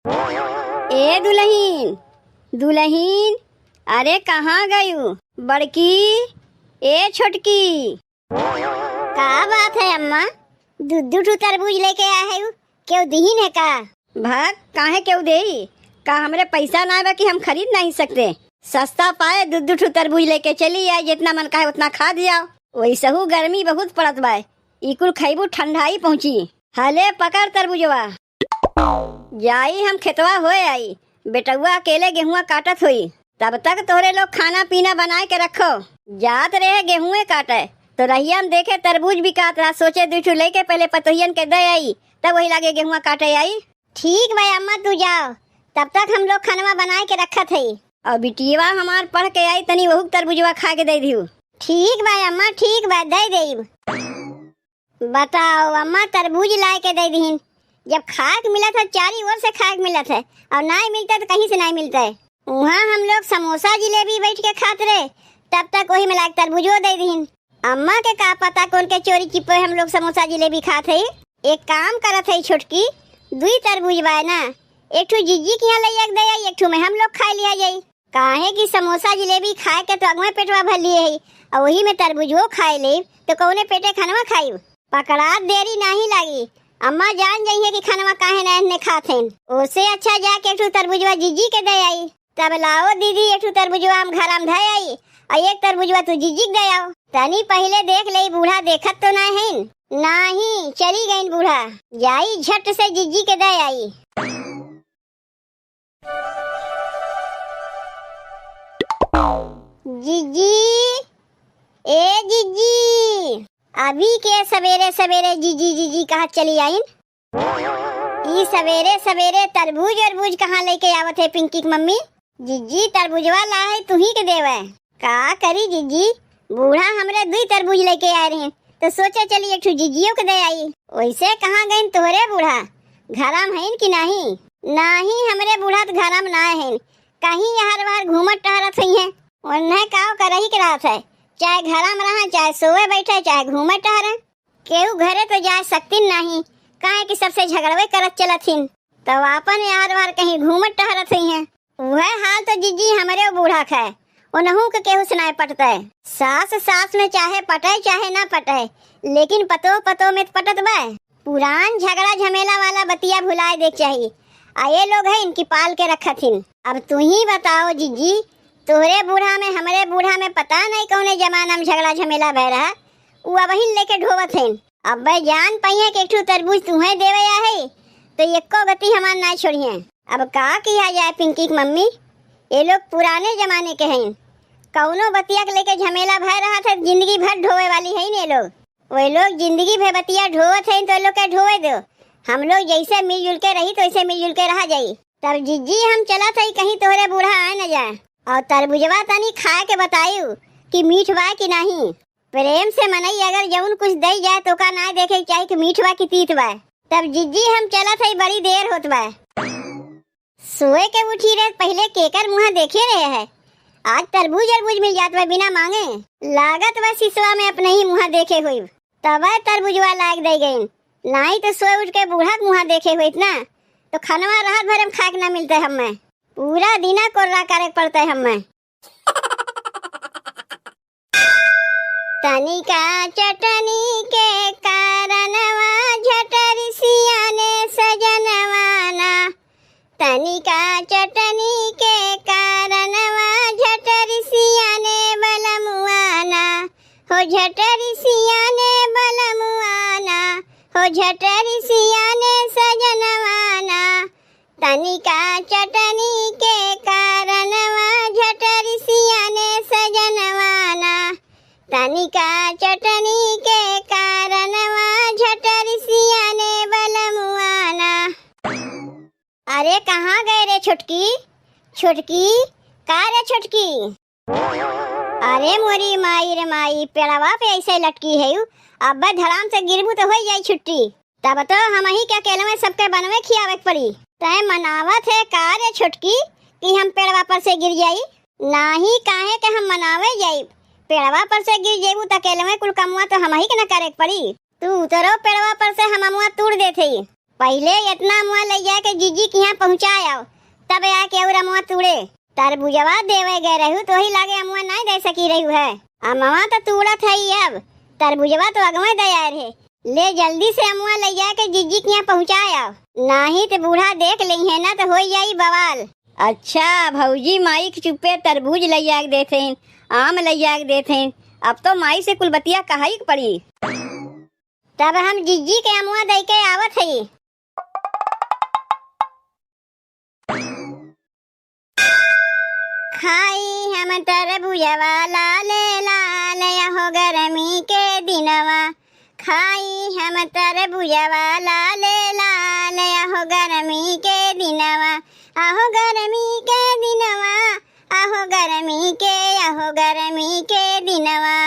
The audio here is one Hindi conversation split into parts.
ए दुल्हीन, दुल्हीन, अरे कहाँ गयू बड़की? ए छोटकी, का बात है अम्मा? दूध तरबूज लेके आया है, क्यों दीन है का? भाग काहे क्यों दे? का हमरे पैसा ना बा कि हम खरीद नहीं सकते? सस्ता पाए दूध तरबूज लेके चली आई, जितना मन का है उतना खा दिया। वैसे हूँ गर्मी बहुत पड़त बा, इकुल खैबू ठंडाई पहुँची। हले पकड़ तरबूजवा, जाई हम खेतवा होए आई। बेटुआ अकेले गेहुआ काटत हुई, तब तक तोहरे लोग खाना पीना बना के रखो। जात रहे गेहुए काटे तो रहिया हम देखे तरबूज भी काट रहा, सोचे दूठू लेके पहले पतोहियन के दे आई, तब वही लागे गेहुआ काटे आई। ठीक भाई अम्मा तू जाओ, तब तक हम लोग खाना बना के रखत है। और बिटिया हमार पढ़ के आई, तनी वहू तरबूजवा खा के दे दियो। ठीक भाई अम्मा, ठीक भाई दे देब। बताओ अम्मा, तरबूज लाए के दे दीन। जब खाक मिला था चारी ओर से खाक मिला था, और नहीं मिलता तो कहीं से नहीं मिलता है। वहाँ हम लोग समोसा जिलेबी बैठ के खाते रहे, तब तक वही मिला के तरबूजो दे दीन। अम्मा के का पता कौन के चोरी चिपे हम लोग समोसा जिलेबी खाते है। एक काम करत है छोटकी, दुई तरबूज बा ना, एक ठू जीजी के यहाँ ले दे आई, एक ठू में हम लोग खा लिया जाई। काहे कि समोसा जिलेबी खाए के तो अगुए पेटवा भर लिए है, और वही में तरबूजो खाए ले तो कौने पेटे खानवा खाई। पकड़ा देरी नहीं लगी, अम्मा जान जाइए कि खानवा काहे नहीं खाते। उससे अच्छा जाके एक ठू तरबूजवा जीजी के दे आई। तब लाओ दीदी, एक ठू तरबूजवा हम घर में धे आई, और एक तरबूजवा तू जीजी दे आओ। तनी पहले देख ले, बूढ़ा देखत तो नहीं है। नहीं चली गई बूढ़ा, जाई झट से जीजी के दे आई। जीजी, ए जीजी, अभी के सवेरे सवेरे जीजी जीजी कहाँ चली आई? ई सवेरे सवेरे तरबूज अरबूज कहाँ लेके आवत है पिंकी की मम्मी? जीजी तरबूजवा ला है तू ही के देवे। का करी जीजी, बूढ़ा हमरे दुई तरबूज लेके आए रहे, तो सोचा चली एक ठू जीजियों के दे आई। वैसे कहाँ गई तोहरे बूढ़ा? घरम है कि नहीं? नहीं हमरे बूढ़ा तो घरम ना है, कहीं हर बार घूमत टहरत ही है। उन्हें काव करही के रात है, चाहे घरम रहा, चाहे सोए बैठे, चाहे घूमत टहरे। केहू घरे तो जा सकती नहीं, काहे कि सबसे झगड़वे करत चलत हिन, तब अपन हर बार कहीं घूमत टहरत ही है। वह हाल तो जीजी हमरे बूढ़ा है, उनहू के केहू सुनाए पटता है। सास सास में चाहे पटे चाहे ना पटे, लेकिन पतो पतो में पटत बा। पुरान झगड़ा झमेला वाला बतिया भुलाए देख चाहिए। आये लोग है इनकी पाल के रखत हिन। अब तू ही बताओ जीजी, तोहरे बूढ़ा में हमरे बूढ़ा में पता नहीं कौने जमाना में झगड़ा झमेला भय रहा, वो वही लेके ढोवत है। अब भाई जान पाइए कि एक ठू तरबूज तुम्हें देवे या है, तो एको गति हमार ना छोड़िए। अब का किया जाए पिंकी की मम्मी, ये लोग पुराने जमाने के हैं, कौनो बतिया के लेके झमेला भय रहा था, जिंदगी भर ढोवे वाली है ये लोग। वे लोग जिंदगी भर बतिया ढोवत है तो लोग के ढोवे दो। हम लोग जैसे मिलजुल के रही तो ऐसे मिलजुल के रह जाई। तब जीजी हम चला था कहीं तोहरे बूढ़ा आ न जाए। और तरबूजवा तनी खा के बतायू कि मीठ बा कि नहीं। प्रेम से मनई अगर जौन कुछ दे जाए तो का ना देखे चाहे कि मीठ बा कि तीत बा। तब जीजी हम चला था बड़ी देर होत बा। सोए के उठी रहे पहले केकर मुँह देखे रहे है, आज तरबूज अरबूज मिल जात बा बिना मांगे। लागत बा सिसवा में अपने ही मुँह देखे हुई, तब तरबूजवा लाग दे गई। नहीं तो सोए उठ के बूढ़ा मुँह देखे हुई ना, तो खनवा रात भर हम खाक ना मिलते हमें, पूरा दिना कोर्रा करे पड़ता है हमें। तनिका चटनी के कारणवा झटर सियाने सजनवाना, तनिका चटनी के कारणवा झटर सियाने बलमुआना, हो झटर सियाने बलमुआना, हो झटर सियाने सजनवाना। तनिका चटनी के कारणवा झटर सियाने सजनवाना, तनिका चटनी के कारणवा झटर सियाने बलमुआना। अरे कहाँ गए रे छोटकी? छोटकी का रे छोटकी? अरे मोरी माई रे माई, पेड़वा पे ऐसे लटकी है, अब धराम से गिरबू तो हो जाई छुट्टी। तब तो हम ही क्या केले में सबके बनवे खियावे पड़ी। तय मनावत है का रे छोटकी कि हम पेड़वा पर से गिर जाई? नाही काहे के हम मनावे जाई, पेड़वा पर से गिर जेबू तो केले में कुल कमुआ तो हम ही के न करे पड़ी। तू उतरो पेड़वा पर से हम मुआ तोड़ देते। पहले इतना मुआ ले जाए के जीजी के यहाँ पहुँचाए आओ तब आके और अमुआ तूड़े तरबूजवा देवे गए रहू तो ही लागे अमुआ नहीं दे सकी रहू है। अमुआ तो तूड़त है ही अब तरबूजवा तो अगवा दे आए रहे। ले जल्दी से अमुआ ले जाके जीजी के यहाँ पहुँचाए आओ, नहीं तो बूढ़ा देख ली है ना तो हो जाई बवाल। अच्छा भौजी माई के चुप्पे तरबूज ले जाके देते हैं, आम ले जाके देते हैं। अब तो माई से कुल बतिया कहाई पड़ी। तब हम जीजी के अमुआ दे के आवत है। खाई हम तरबूजवा लाले लाले हो गरमी के दिनवा, खाई हम तरबूजवा लाले लाले हो गरमी के दिनवा, आहो गरमी के दिनवा, आहो गरमी के, आहो गरमी के दिनवा,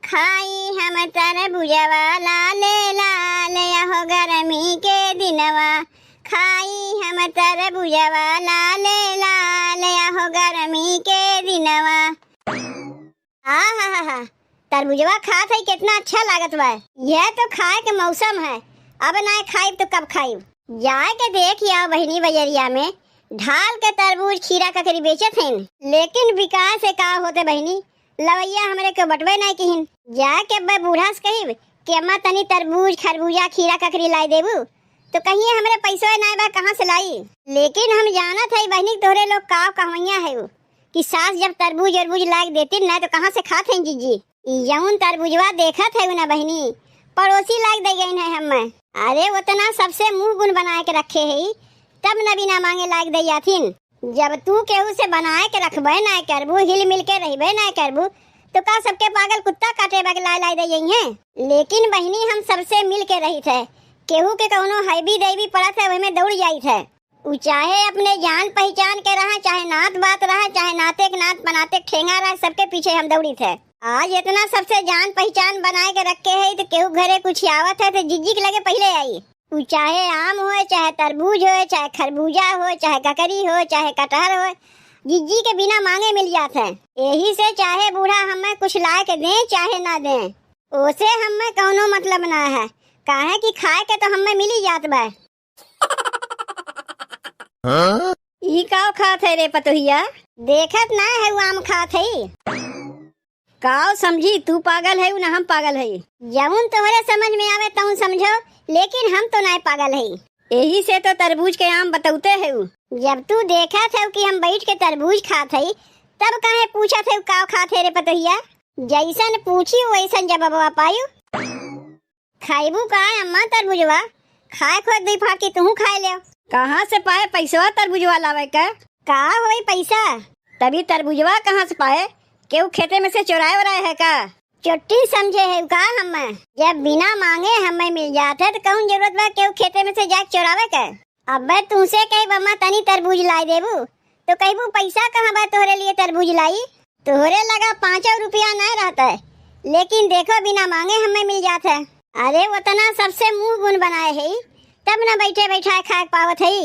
खाई हम तरबूजवा लाले लाले आहो गरमी के दिनवा, खाई हम तरबूजवा लाले लाले आहो गरमी के दिनवा। आहा तरबूजवा खात है कितना अच्छा लागत बा। यह तो खाए के मौसम है, अब ना खाई तो कब खाई। जाए के देख आओ बहनी बजरिया में ढाल के तरबूज खीरा ककरी बेचत हैं, लेकिन विकास से का होते बहनी लवैया हमरे के बटवे नहीं किहिन। जाए के अब बूढ़ा से कही कि अम्मा तनी तरबूज खरबूजा खीरा ककरी लाई देबू तो कहिए हमरे पैसा नहीं बा कहाँ से लाई। लेकिन हम जानत है बहनी तोहरे लोग का कहवैया है वो कि सास जब तरबूज अरबूज लाग देती ना तो कहाँ से खाते हैं जीजी। यौन तरबूजवा देखत है ना बहनी पड़ोसी लाग दे गई है हमें। अरे उतना सबसे मुंह गुण बना के रखे है तब न बिना मांगे लाग दे जाथिन। जब तू केहू से बनाए के रखबे ना करबू हिल मिल के रहबे ना करबू तो का सबके पागल कुत्ता काटे बग लाई दे जाई है। लेकिन बहनी हम सबसे मिल के रही थे, केहू के कौनो हैबी दैवी पड़त है वही दौड़ जाई थे। उ चाहे अपने जान पहचान के रहा, चाहे नात बात रहा, चाहे नाते के नात बनाते ठेंगा रहा, सबके पीछे हम दौड़ी थे। आज इतना सबसे जान पहचान बनाए के रखे है तो केहू घरे कुछ आवत है तो जिज्जी के लगे पहले आई। उ चाहे आम हो, चाहे तरबूज हो, चाहे खरबूजा हो, चाहे ककरी हो, चाहे कटहर हो, जिज्जी के बिना मांगे मिल जाते हैं। यही से चाहे बूढ़ा हमें कुछ ला के दें चाहे ना दें, ओसे हमें कौनो मतलब ना है, काहे कि खाए के तो हमें मिल ही जात बा। ई काव खात है रे पतोहिया? देखत ना है वो आम खात है। काव समझी तू पागल है ना हम पागल है? जौन तोहरे समझ में आवे तौन समझो, लेकिन हम तो नहीं पागल है। यही से तो तरबूज के आम बतौते है। जब तू देखा था कि हम बैठ के तरबूज खात है तब काहे पूछा था काव खात है रे पतोहिया? जैसन पूछी वैसन जवाब पायू। खाइबू का अम्मा तरबूजवा? खाए खुद दी फाकी तू खाए ले। कहाँ से पाए पैसा तरबूजवा लावे का होई पैसा? तभी तरबूजवा कहाँ से पाए? केहू खेते में से चुराए वराए है का? चुट्टी समझे है का हमें? जब बिना मांगे हमें मिल जाता है तो कौन जरूरत बा केहू खेते में से जाके चुरावे का? अब तुमसे कही बम्मा तनी तरबूज लाई देबू तो कहबू पैसा कहाँ बा तोहरे लिए तरबूज लाई? तोहरे लगा 5 रुपया नहीं रहता है, लेकिन देखो बिना मांगे हमें मिल जाता है। अरे उतना सबसे मुंह गुण बनाए है तब न बैठे बैठा खाए पावत है।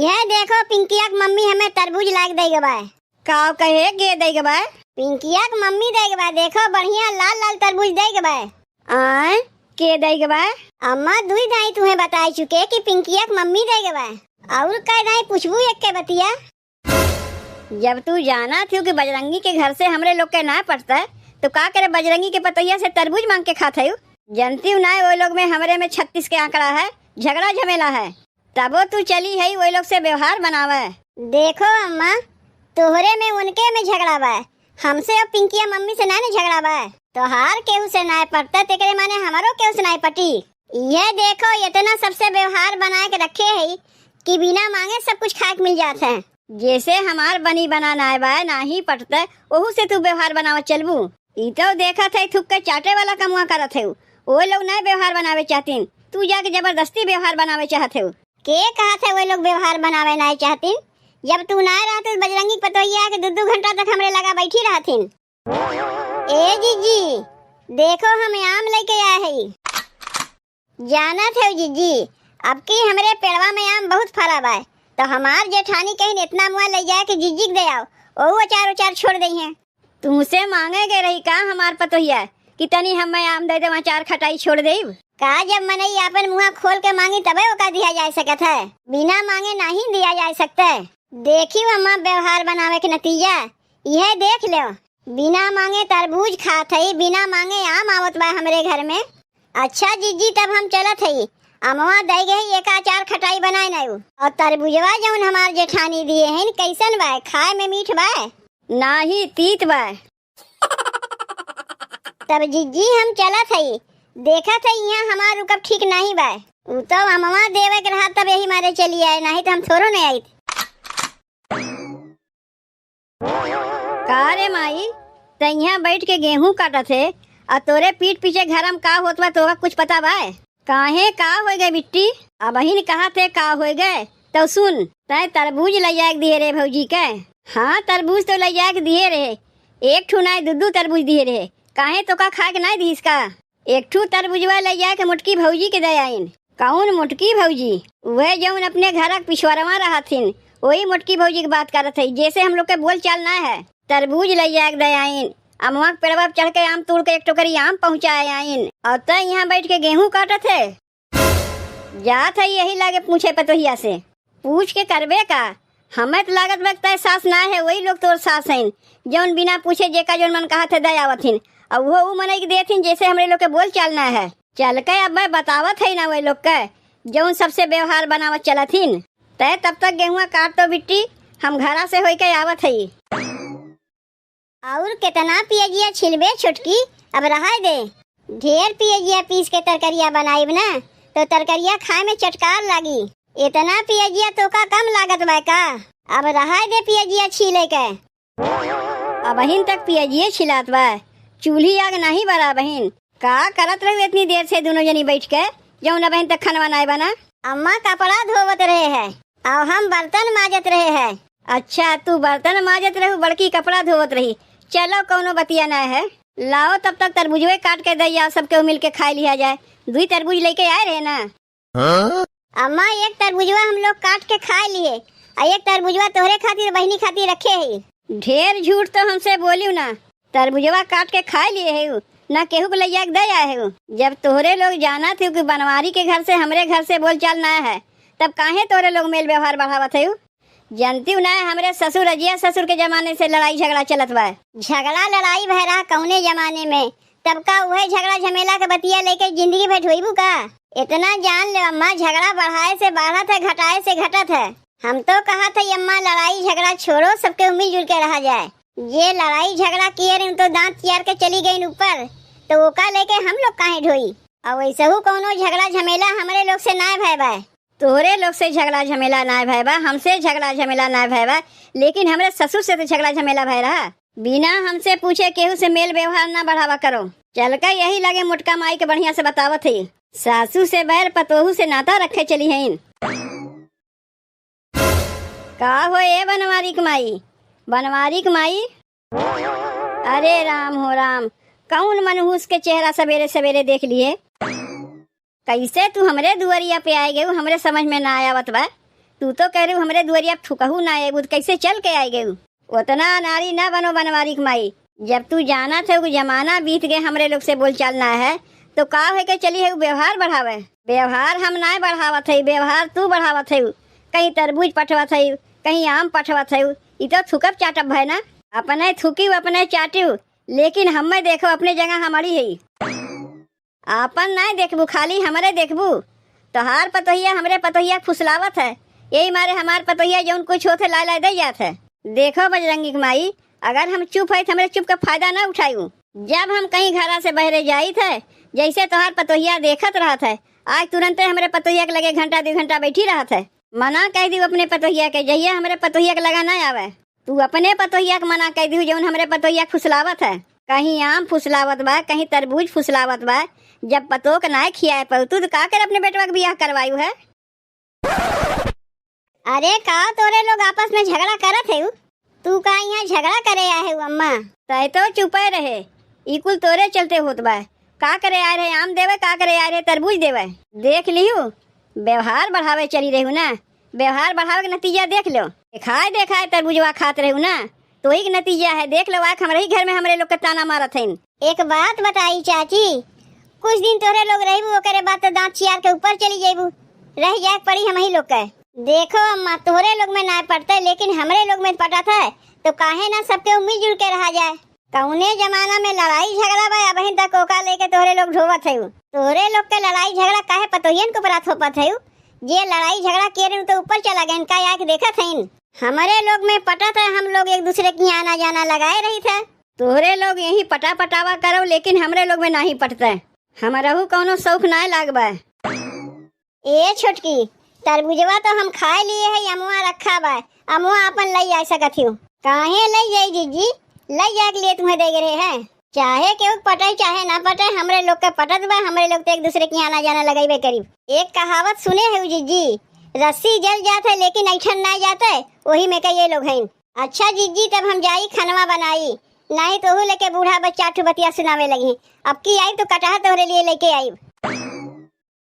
यह देखो पिंकिया की मम्मी हमें तरबूज लाग देगा बा। काव कहे गे देगा बा? पिंकिया की मम्मी देगा बा, देखो बढ़िया लाल लाल तरबूज देगा बा। आय के देगा बा? अम्मा दुई दाई तुम्हें बता चुके कि पिंकिया की मम्मी देगा बा, और कह दाई पूछबू एक के बतिया। जब तू जाना थी कि बजरंगी के घर से हमरे लोग के ना पड़ता तो का करे बजरंगी के पतैया से तरबूज मांग के खाता है? जनती ना वो लोग में हमरे में 36 के आंकड़ा है, झगड़ा झमेला है, तबो तू चली है वो लोग से व्यवहार बनावे। देखो अम्मा तोहरे में उनके में झगड़ा बा, हमसे और पिंकिया मम्मी से ना झगड़ा बा। तो हार केहू से ना पड़ता तेरे माने हमारो केहू से ना पटी। यह देखो इतना सबसे व्यवहार बना के रखे है कि बिना मांगे सब कुछ खाए मिल जाता है। जैसे हमार बनी बनाना है बा ना ही पटता ओहू से तू व्यवहार बनावा चलबू। ई तो देखा थे थुक के चाटे वाला कमुआ करत है, वो लोग नए व्यवहार बनावे चाहतीन, तू जाके जबरदस्ती व्यवहार बनावे चाहते हो। के कहा थे वो लोग व्यवहार बनावे ना चाहतीन? जब तू ना रहते बजरंगी पतोहिया के 2 घंटा तक हमरे लगा बैठी रहतीन। ए जीजी देखो हम आम लेके आए है। जाना थे जीजी अब की हमरे पेड़वा में आम बहुत फरा बा, तो हमार जेठानी कहीं इतना मुआ ले जाए कि जीजी दे आओ, ओ अचार उचार छोड़ दई है। तुमसे मांगे गए रही का हमार पतोहिया कि तनी हमें आम दे दे अचार खटाई छोड़ दे? का जब मनई अपन मुँह खोल के मांगी तबे ओका दिया जा सकत है, बिना मांगे नहीं दिया जा सकता। देखियो अम्मा व्यवहार बनावे के नतीजा यह देख लो। बिना मांगे तरबूज खात हई, बिना मांगे आम आवत बा हमरे घर में। अच्छा जीजी तब हम चलत हई, अमवा दई गई एक अचार खटाई बनाए नहीं। और तरबूजवा जौन हमार जेठानी दिए हैं कैसन बा, खाए में मीठ बा नाही तीत बा। तब जीजी हम चलत हई, देखत हई यहाँ हमार रुकब ठीक नहीं बा। उ तो अमवा देवे के रहा तब यही मारे चली आए, नहीं तो हम थोड़ो नहीं आई। का रे माई तैया बैठ के गेहूं काटत है और तोरे पीठ पीछे घर में का होत बा तोरा कुछ पता बा? काहे का हो गए बिट्टी? अब ही कहा थे का हो गए तो सुन, तय तरबूज ले जाए दिए रे भौजी के। हाँ तरबूज तो ले जाए दिए रहे, एक ठू नहीं दू तरबूज दिए रहे। काहे तो का खा के नहीं दी इसका? एक ठू तरबूजवा ले जाए के मुटकी भौजी के दे आइन। कौन मुटकी भौजी? वह जौन अपने घर पिछवाड़वा रहा थीन, वही मुटकी भौजी की बात करत है। जैसे हम लोग के बोल चाल ना है। तरबूज ले जाए दे आइन, अमवा के पेड़वा चढ़ के आम तोड़ के एक टोकरी आम पहुँचाए आइन, और तय यहाँ बैठ के गेहूं काटत है। जात है यही लागे पूछे पतोहिया से, पूछ के करबे का? हमें तो लागत लगता है सास ना है, वही लोग तोर सास हैं जौन बिना पूछे जेका जौन मन कहा थे दे आवथिन, और वो मनई के देथिन जैसे हमरे लोग के बोल चालना है। चल के अब मैं बतावत है ना वही लोग के जौन सबसे व्यवहार बनावत चलथिन। तय तब तक गेहुआ काट तो बिट्टी, हम घरा से होई के आवत है। और कितना पियजिया छिलबे छुटकी, अब रहा दे। ढेर पियजिया पीस के तरकरिया बनाईब ना तो तरकरिया खाए में चटकार लागी। इतना पियजिया तो का कम लागत बा का? अब रहा दे पियजिया छीले के। अब बहिन तक पियजिए छिलात बा, चूल्ही आग नहीं बरा बहिन। का करत रहे इतनी देर से दोनों जनी बैठ के जौन बहन तक खाना बनाए बना? अम्मा कपड़ा धोवत रहे है और हम बर्तन माजत रहे है। अच्छा तू बर्तन माजत रहू, बड़की कपड़ा धोवत रही। चलो कौनो बतिया ना है, लाओ तब तक तरबूजवे काट के दैया सबके मिल के खा लिया जाए। 2 तरबूज लेके आए रहे ना? अम्मा एक तरबूजवा हम लोग काट के खा लिए और एक तरबूजवा तोहरे खातिर बहनी खातिर रखे है। ढेर झूठ तो हमसे बोलियो ना, तरबूजवा काट के खा लिए है ना केहू को ले जाके दे आए है। जब तोहरे लोग जाना थे कि बनवारी के घर से हमरे घर से बोल चाल ना है, तब काहे तोरे लोग मेल व्यवहार बढ़ावत है? जानती हूँ ना हमरे ससुर अजिया ससुर के जमाने से लड़ाई झगड़ा चलत बा। झगड़ा लड़ाई भय रहा कौने जमाने में, तब का वह झगड़ा झमेला के बतिया लेके जिंदगी भर ढोईबू का? इतना जान ले अम्मा, झगड़ा बढ़ाए से बढ़त है, घटाए से घटत है। हम तो कहा था अम्मा लड़ाई झगड़ा छोड़ो, सबके मिलजुल के रहा जाए। ये लड़ाई झगड़ा किए रही तो दांत चियार के चली गई ऊपर, तो ओका लेके हम लोग काहे ढोई? और वैसे हु कौनो झगड़ा झमेला हमारे लोग से ना भय बा। तोरे लोग से झगड़ा झमेला ना भय बा, हमसे झगड़ा झमेला ना भय बा, लेकिन हमरे ससुर से तो झगड़ा झमेला भय रहा। बिना हमसे पूछे केहू से मेल व्यवहार ना बढ़ावा करो। चल का यही लगे मुटका माई के बढ़िया से बतावत है। सासू से बैर पतोहू से नाता रखे चली है। का हो ए बनवारी की माई, बनवारी की माई? अरे राम हो राम, कौन मनहूस के चेहरा सवेरे सवेरे देख लिए? कैसे तू हमरे दुआरिया पे आए गए, हमरे समझ में ना आवत बा। तू तो कह रही हमरे दुआरिया थुकहू ना आए, कैसे चल के आए गए? उतना नारी ना बनो बनवारी की माई। जब तू जाना थे वो जमाना बीत गए, हमरे लोग से बोल चलना है तो का है के चली है व्यवहार बढ़ावे। व्यवहार हम ना बढ़ावत है, व्यवहार तू बढ़ावत है। कहीं तरबूज पठवत है, कहीं आम पठवत है, ये तो थुकब चाटब है ना। अपने थुकी अपने चाटू, लेकिन हमें देखो अपने जगह हमारी है। आपन ना देखबू, खाली हमारे देखबू। तोहार पतोहिया हमरे पतोहिया फुसलावत है, यही मारे हमार पतोहिया जौन कुछ होते ला ला दे जात है। देखो बजरंगी की माई, अगर हम चुप है तो हमरे चुप का फायदा ना उठायू। जब हम कहीं घरा से बहरे जाई थे, जैसे तोहार पतोहिया देखत रहा था, आज तुरंत हमरे पतोहिया के लगे घंटा 2 घंटा बैठी रहा था। मना कह दी अपने पतोहिया के, जहिया हमरे पतोहिया के लगा ना आवे। तू अपने पतोहिया के मना कह दी जौन हमरे पतोहिया फुसलावत है। कहीं आम फुसलावत बा, कहीं तरबूज फुसलावत बा। जब पतो के ना खियाए पर तू तो का कर अपने बेटवा के बियाह करवायू है? अरे का तोरे लोग आपस में झगड़ा करत है? तू का यहाँ झगड़ा करे आए है अम्मा? तय तो चुपे रहे, इकुल तोरे चलते होत बा। का करे आए रहे आम देवे, का करे आए रहे तरबूज देवे। देख लियो व्यवहार बढ़ावे चली रही ना, व्यवहार बढ़ावे के नतीजा देख लो। देखाए तरबूजवा खात रही ना, तो ही नतीजा है। देख लो आख हमारे ही घर में हमरे लोग के ताना मारत है। एक बात बताई चाची, कुछ दिन तोरे लोग रहीबू, ओकरे बाद तो दांत चियार के ऊपर चली जाइबू। रह जाए पड़ी हम ही लोग के। देखो अम्मा, तोहरे लोग में ना पड़ता लेकिन हमरे लोग में पटा था, तो काहे ना सबके मिलजुल के रहा जाए। कौने जमाना में लड़ाई झगड़ा बा, अब तक कोका लेके तोहरे लोग ढोवत है। तोहरे लोग के लड़ाई झगड़ा काहे पतोहियन को बरात होपत है। जे लड़ाई झगड़ा किए तो ऊपर चला गए, इनका आके देखा था। हमारे लोग में पटा था, हम लोग एक दूसरे की आना जाना लगाए रही था। तोहरे लोग यही पटा पटावा करो, लेकिन हमरे लोग में नहीं पटता। हमारा कौनो शौक ना लागबा। ए छोटकी, तरबूजवा तो हम खाए लिए है, अमुआ रखा बा, अमुआ अपन लई जा सकत हूँ। काहे लई जाई जीजी, लई जा के लिए तुम्हें दे रहे हैं। चाहे केहू पटाई चाहे ना पटाई, हमरे लोग के पटत बा। हमरे लोग तो एक दूसरे की आना जाना लगाइबे करीब। एक कहावत सुने है जीजी, रस्सी जल जाता है लेकिन ऐठन ना जाता है, वही में कई लोग हैं। अच्छा जीजी, तब हम जाई खनवा बनाई, नहीं तो लेके बूढ़ा बच्चा ठुबतिया सुनावे लगी। अब की आई तो कटहर तोहरे लिए लेके आई।